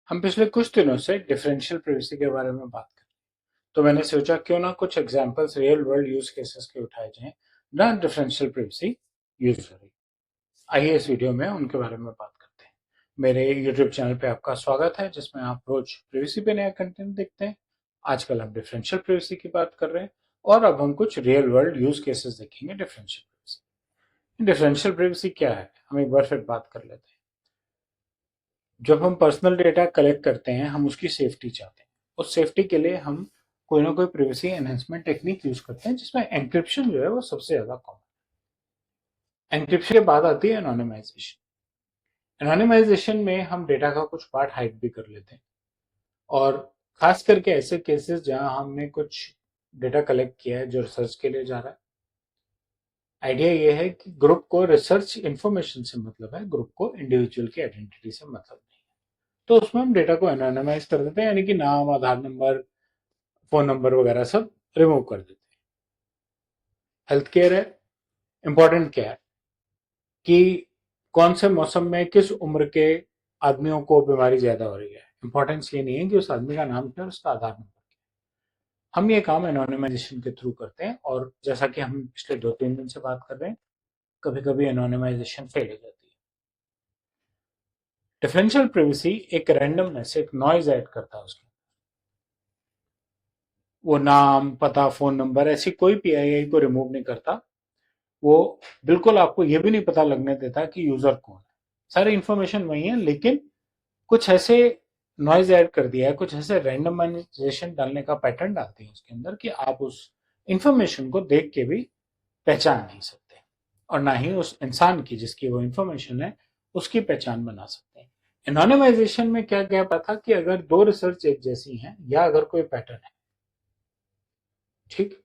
हम पिछले कुछ दिनों से डिफरेंशियल प्राइवेसी के बारे में बात कर। तो मैंने सोचा क्यों ना कुछ examples real world use cases के उठाए जाएं ना डिफरेंशियल प्राइवेसी यूज हो रही। आइए इस वीडियो में उनके बारे में बात करते हैं। मेरे यूट्यूब चैनल पे आपका स्वागत है जिसमें आप रोज प्राइवेसी पे नया कंटेंट देखते हैं। आजकल हम डिफरेंशियल प्राइवेसी की बात कर रहे हैं और अब हम कुछ रियल वर्ल्ड यूज केसेस देखेंगे डिफरेंशियल प्राइवेसी। डिफरेंशियल प्राइवेसी क्या है, हम एक बार फिर बात कर लेते हैं। जब हम पर्सनल डेटा कलेक्ट करते हैं हम उसकी सेफ्टी चाहते हैं। उस सेफ्टी के लिए हम कोई ना कोई प्राइवेसी एनहेंसमेंट टेक्निक यूज करते हैं जिसमें एन्क्रिप्शन जो है वो सबसे ज्यादा कॉमन है। एन्क्रिप्शन के बाद आती है एनोनिमाइजेशन। एनोनिमाइजेशन में हम डेटा का कुछ पार्ट हाइड भी कर लेते हैं और खास करके ऐसे केसेस जहां हमने कुछ डेटा कलेक्ट किया है जो रिसर्च के लिए जा रहा है। आइडिया ये है कि ग्रुप को रिसर्च इंफॉर्मेशन से मतलब है, ग्रुप को इंडिविजुअल की आइडेंटिटी से मतलब नहीं। तो उसमें हम डेटा को एनोनिमाइज कर देते हैं, यानी कि नाम, आधार नंबर, फोन नंबर वगैरह सब रिमूव कर देते हैं। हेल्थ केयर है, इंपॉर्टेंट क्या है कि कौन से मौसम में किस उम्र के आदमियों को बीमारी ज्यादा हो रही है। इंपॉर्टेंस ये नहीं है कि उस आदमी का नाम क्या है, उसका आधार नंबर। हम ये काम एनोनिमाइजेशन के थ्रू करते हैं और जैसा कि हम पिछले 2-3 दिन से बात कर रहे हैं, कभी कभी एनोनिमाइजेशन फेल हो जाती है। डिफरेंशियल प्राइवेसी एक रैंडमनेस, एक नॉइज ऐड करता है उसके। वो नाम, पता, फोन नंबर ऐसी कोई पीआईआई को रिमूव नहीं करता। वो बिल्कुल आपको ये भी नहीं पता लगने देता कि यूजर कौन है। सारी इंफॉर्मेशन वही है, लेकिन कुछ ऐसे नॉइज ऐड कर दिया है, कुछ ऐसे रैंडमाइजेशन डालने का पैटर्न डालती है उसके अंदर कि आप उस इंफॉर्मेशन को देख के भी पहचान नहीं सकते और ना ही उस इंसान की जिसकी वो इंफॉर्मेशन है उसकी पहचान बना सकते हैं। एनोनिमाइजेशन में क्या गैप आता कि अगर दो रिसर्च एक जैसी हैं या अगर कोई पैटर्न है, ठीक।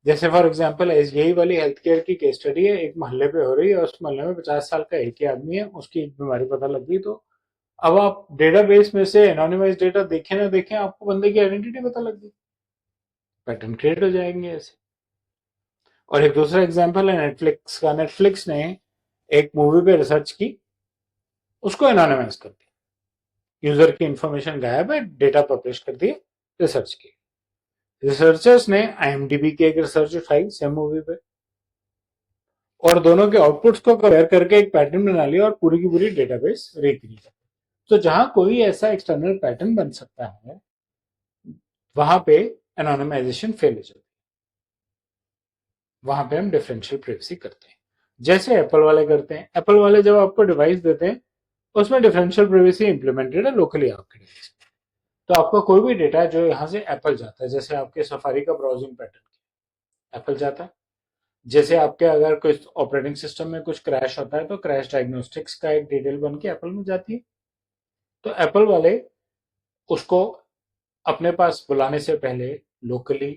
जैसे फॉर एग्जांपल यही वाली हेल्थ केयर की केस स्टडी है, एक मोहल्ले पे हो रही है, उस मोहल्ले में 50 साल का एक ही आदमी है, उसकी एक बीमारी पता लग गई। तो अब आप डेटाबेस में से एनोनिमाइज डेटा देखें ना देखें, आपको बंदे की आइडेंटिटी पता लग गई, पैटर्न क्रिएट हो जाएंगे ऐसे। और एक दूसरा एग्जांपल है नेटफ्लिक्स का। नेटफ्लिक्स ने एक मूवी पे रिसर्च की, उसको एनोनिमाइज कर दिया, यूजर की इंफॉर्मेशन गायब है, डेटा पब्लिश कर दिए, रिसर्च की। रिसर्चर्स ने आईएमडीबी की एक रिसर्च उठाई सेम मूवी पे और दोनों के आउटपुट्स को कंपेयर करके एक पैटर्न बना लिया और पूरी की पूरी डेटाबेस रिक्रिएट। तो जहां कोई ऐसा एक्सटर्नल पैटर्न बन सकता है, वहां पे एनोनिमाइजेशन फेल हो जाती है। वहां पे हम डिफरेंशियल प्राइवेसी करते हैं, जैसे एप्पल वाले करते हैं। एप्पल वाले जब आपको डिवाइस देते हैं उसमें डिफरेंशियल प्राइवेसी इंप्लीमेंटेड है लोकली आपके डिवाइस। तो आपका कोई भी डेटा जो यहाँ से एप्पल जाता है, जैसे आपके सफारी का ब्राउजिंग पैटर्न एप्पल जाता है, जैसे आपके अगर कोई ऑपरेटिंग सिस्टम में कुछ क्रैश होता है तो क्रैश डायग्नोस्टिक्स का एक डिटेल बन के एप्पल में जाती है। तो एप्पल वाले उसको अपने पास बुलाने से पहले लोकली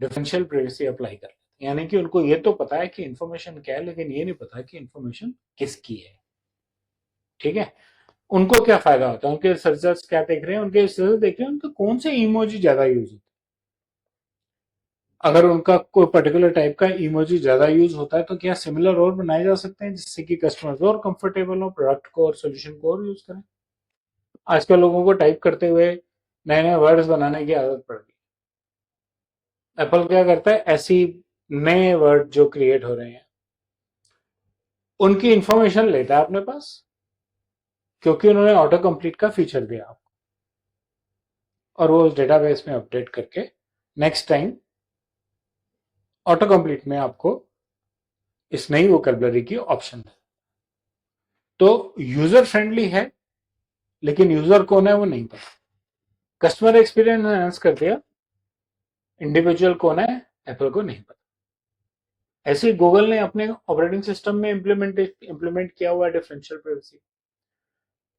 डिफरेंशियल प्राइवेसी अप्लाई कर लेते हैं, यानी कि उनको ये तो पता है कि इन्फॉर्मेशन क्या है, लेकिन ये नहीं पता कि इन्फॉर्मेशन किसकी है। ठीक है। उनको क्या फायदा होता है, उनके रिसर्चर्स क्या देख रहे हैं, उनके रिसर्चर देख रहे हैं उनका कौन से इमोजी ज्यादा यूज होता है। अगर उनका कोई पर्टिकुलर टाइप का इमोजी ज्यादा यूज होता है तो क्या सिमिलर और बनाए जा सकते हैं जिससे कि कस्टमर्स और कंफर्टेबल हो प्रोडक्ट को और सोल्यूशन को और यूज करें। आजकल लोगों को टाइप करते हुए नए नए वर्ड्स बनाने की आदत पड़ गई। एप्पल क्या करता है, ऐसी नए वर्ड जो क्रिएट हो रहे हैं उनकी इंफॉर्मेशन लेता है अपने पास, क्योंकि उन्होंने ऑटो कंप्लीट का फीचर दिया आपको, और वो उस डेटाबेस में अपडेट करके नेक्स्ट टाइम ऑटो कंप्लीट में आपको इस नई वोकैबुलरी की ऑप्शन है। तो यूजर फ्रेंडली है, लेकिन यूजर कौन है वो नहीं पता। कस्टमर एक्सपीरियंस एनहांस कर दिया, इंडिविजुअल कौन है एप्पल को नहीं पता। ऐसे ही गूगल ने अपने ऑपरेटिंग सिस्टम में इम्प्लीमेंट किया हुआ डिफरेंशियल प्राइवेसी।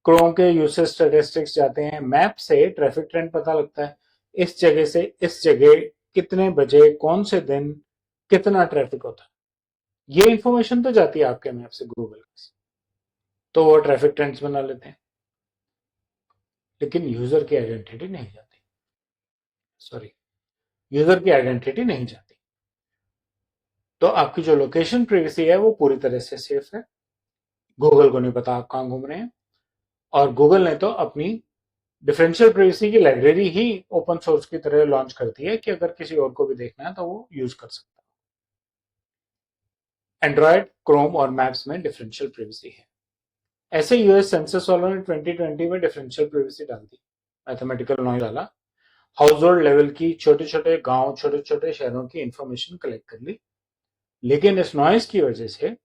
क्रोम के यूसेज स्टैटिस्टिक्स जाते हैं, मैप से ट्रैफिक ट्रेंड पता लगता है, इस जगह से इस जगह कितने बजे कौन से दिन कितना ट्रैफिक होता है। ये इंफॉर्मेशन तो जाती है आपके मैप से गूगल से, तो वो ट्रैफिक ट्रेंड्स बना लेते हैं, लेकिन यूजर की आइडेंटिटी नहीं जाती। सॉरी, यूजर की आइडेंटिटी नहीं जाती। तो आपकी जो लोकेशन प्राइवेसी है वो पूरी तरह से सेफ है। गूगल को नहीं पता आप कहां घूम रहे हैं, और गूगल ने तो अपनी डिफरेंशियल प्राइवेसी की लाइब्रेरी ही ओपन सोर्स की तरह लॉन्च करती है कि अगर किसी और को भी देखना है तो वो यूज कर सकता है। एंड्रॉयड, क्रोम और मैप्स में डिफरेंशियल प्राइवेसी है। ऐसे यूएस सेंसस वालों ने 2020 में डिफरेंशियल प्राइवेसी डाल दी, मैथमेटिकल नॉइज डाला, हाउस होल्ड लेवल की छोटे छोटे गांव, छोटे छोटे शहरों की इंफॉर्मेशन कलेक्ट कर ली। लेकिन इस नॉइज की वजह से,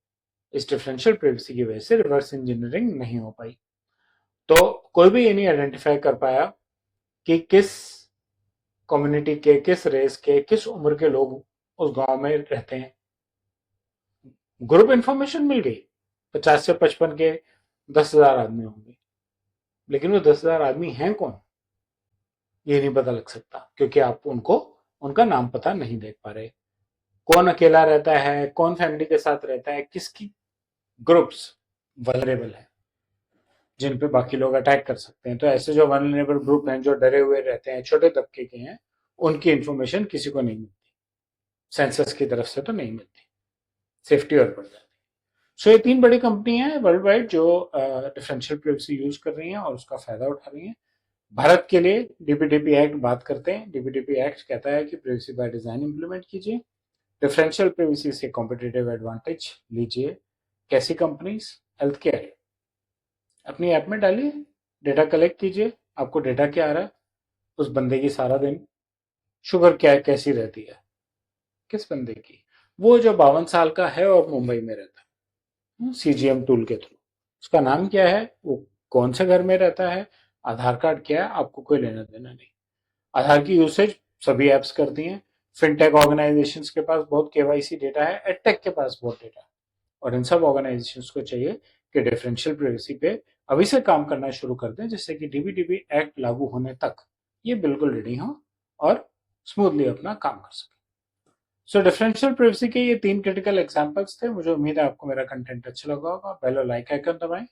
इस डिफरेंशियल प्राइवेसी की वजह से रिवर्स इंजीनियरिंग नहीं हो पाई। तो कोई भी ये नहीं आइडेंटिफाई कर पाया कि किस कम्युनिटी के, किस रेस के, किस उम्र के लोग उस गांव में रहते हैं। ग्रुप इंफॉर्मेशन मिल गई, 50 से 55 के 10,000 आदमी होंगे, लेकिन वो 10,000 आदमी हैं कौन, ये नहीं पता लग सकता, क्योंकि आप उनको उनका नाम पता नहीं देख पा रहे। कौन अकेला रहता है, कौन फैमिली के साथ रहता है, किसकी ग्रुप्स वल्नरेबल है जिन पे बाकी लोग अटैक कर सकते हैं। तो ऐसे जो वल्नरेबल ग्रुप हैं, जो डरे हुए रहते हैं, छोटे तबके के हैं, उनकी इंफॉर्मेशन किसी को नहीं मिलती, सेंसस की तरफ से तो नहीं मिलती, सेफ्टी और बढ़ जाती है। सो ये 3 बड़ी कंपनी हैं वर्ल्ड वाइड जो डिफरेंशियल प्राइवेसी यूज कर रही हैं और उसका फायदा उठा रही हैं। भारत के लिए डीपीडीपी एक्ट बात करते हैं। डीपीडीपी एक्ट कहता है कि प्राइवेसी बाय डिजाइन इंप्लीमेंट कीजिए, डिफरेंशियल प्राइवेसी से कॉम्पिटिटिव एडवांटेज लीजिए। कैसी कंपनीज? हेल्थ केयर, अपनी ऐप में डालिए, डेटा कलेक्ट कीजिए, आपको डेटा क्या आ रहा है उस बंदे की सारा दिन, शुगर क्या कैसी रहती है, किस बंदे की, वो जो 52 साल का है और मुंबई में रहता है, सीजीएम टूल के थ्रू, उसका नाम क्या है, वो कौन से घर में रहता है, आधार कार्ड क्या है, आपको कोई लेना देना नहीं। आधार की यूसेज सभी एप्स करती हैं। फिनटेक ऑर्गेनाइजेशंस के पास बहुत केवाईसी डेटा है, एडटेक के पास बहुत डेटा है, और इन सब ऑर्गेनाइजेशंस को चाहिए कि डिफरेंशियल प्राइवेसी पे अभी से काम करना शुरू कर दें, जिससे कि डीबीडीबी एक्ट लागू होने तक ये बिल्कुल रेडी हो और स्मूथली अपना काम कर सके। सो डिफरेंशियल प्राइवेसी के ये 3 क्रिटिकल एग्जांपल्स थे। मुझे उम्मीद है आपको मेरा कंटेंट अच्छा लगा होगा। पहले लाइक आइकन दबाएं,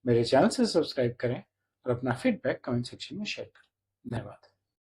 मेरे चैनल से सब्सक्राइब करें और अपना फीडबैक कमेंट सेक्शन में शेयर करें। धन्यवाद।